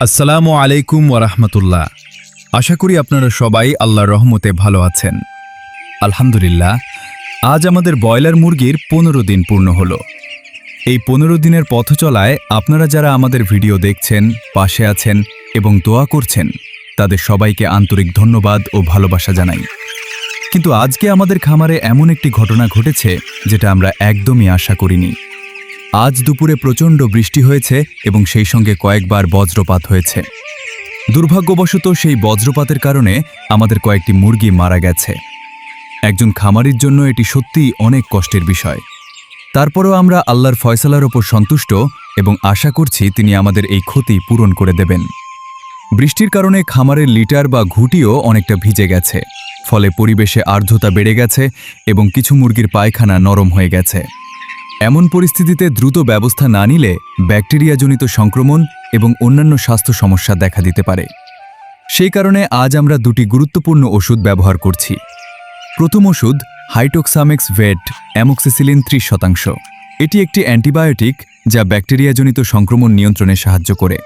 আসসালামু আলাইকুম ওরহমতুল্লাহ। আশা করি আপনারা সবাই আল্লাহর রহমতে ভালো আছেন। আলহামদুলিল্লাহ, আজ আমাদের ব্রয়লার মুরগির 15 দিন পূর্ণ হলো। এই 15 দিনের পথ চলায় আপনারা যারা আমাদের ভিডিও দেখছেন, পাশে আছেন এবং দোয়া করছেন, তাদের সবাইকে আন্তরিক ধন্যবাদ ও ভালোবাসা জানাই। কিন্তু আজকে আমাদের খামারে এমন একটি ঘটনা ঘটেছে যেটা আমরা একদমই আশা করিনি। আজ দুপুরে প্রচণ্ড বৃষ্টি হয়েছে এবং সেই সঙ্গে কয়েকবার বজ্রপাত হয়েছে। দুর্ভাগ্যবশত সেই বজ্রপাতের কারণে আমাদের কয়েকটি মুরগি মারা গেছে। একজন খামারির জন্য এটি সত্যিই অনেক কষ্টের বিষয়। তারপরও আমরা আল্লাহর ফয়সালার ওপর সন্তুষ্ট এবং আশা করছি তিনি আমাদের এই ক্ষতি পূরণ করে দেবেন। বৃষ্টির কারণে খামারের লিটার বা ঘুঁটিও অনেকটা ভিজে গেছে, ফলে পরিবেশে আর্দ্রতা বেড়ে গেছে এবং কিছু মুরগির পায়খানা নরম হয়ে গেছে। এমন পরিস্থিতিতে দ্রুত ব্যবস্থা না নিলে ব্যাকটেরিয়াজনিত সংক্রমণ এবং অন্যান্য স্বাস্থ্য সমস্যা দেখা দিতে পারে। সেই কারণে আজ আমরা দুটি গুরুত্বপূর্ণ ওষুধ ব্যবহার করছি। প্রথম ওষুধ হাইটোক্সামেক্স ভেট অ্যামোক্সিসিলিন 30%। এটি একটি অ্যান্টিবায়োটিক যা ব্যাকটেরিয়াজনিত সংক্রমণ নিয়ন্ত্রণে সাহায্য করে।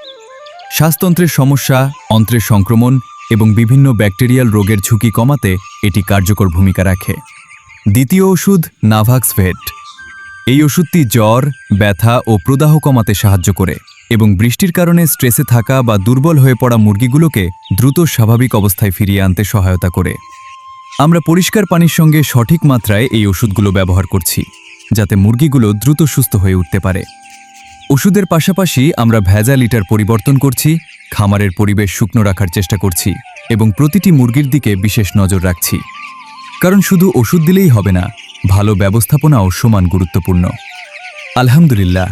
শ্বাসতন্ত্রের সমস্যা, অন্ত্রের সংক্রমণ এবং বিভিন্ন ব্যাকটেরিয়াল রোগের ঝুঁকি কমাতে এটি কার্যকর ভূমিকা রাখে। দ্বিতীয় ওষুধ নাভাক্স ভেট। এই ওষুধটি জ্বর, ব্যথা ও প্রদাহ কমাতে সাহায্য করে এবং বৃষ্টির কারণে স্ট্রেসে থাকা বা দুর্বল হয়ে পড়া মুরগিগুলোকে দ্রুত স্বাভাবিক অবস্থায় ফিরিয়ে আনতে সহায়তা করে। আমরা পরিষ্কার পানির সঙ্গে সঠিক মাত্রায় এই ওষুধগুলো ব্যবহার করছি, যাতে মুরগিগুলো দ্রুত সুস্থ হয়ে উঠতে পারে। ওষুধের পাশাপাশি আমরা ভেজাল লিটার পরিবর্তন করছি, খামারের পরিবেশ শুকনো রাখার চেষ্টা করছি এবং প্রতিটি মুরগির দিকে বিশেষ নজর রাখছি। কারণ শুধু ওষুধ দিলেই হবে না, ভালো ব্যবস্থাপনাও সমান গুরুত্বপূর্ণ। আলহামদুলিল্লাহ,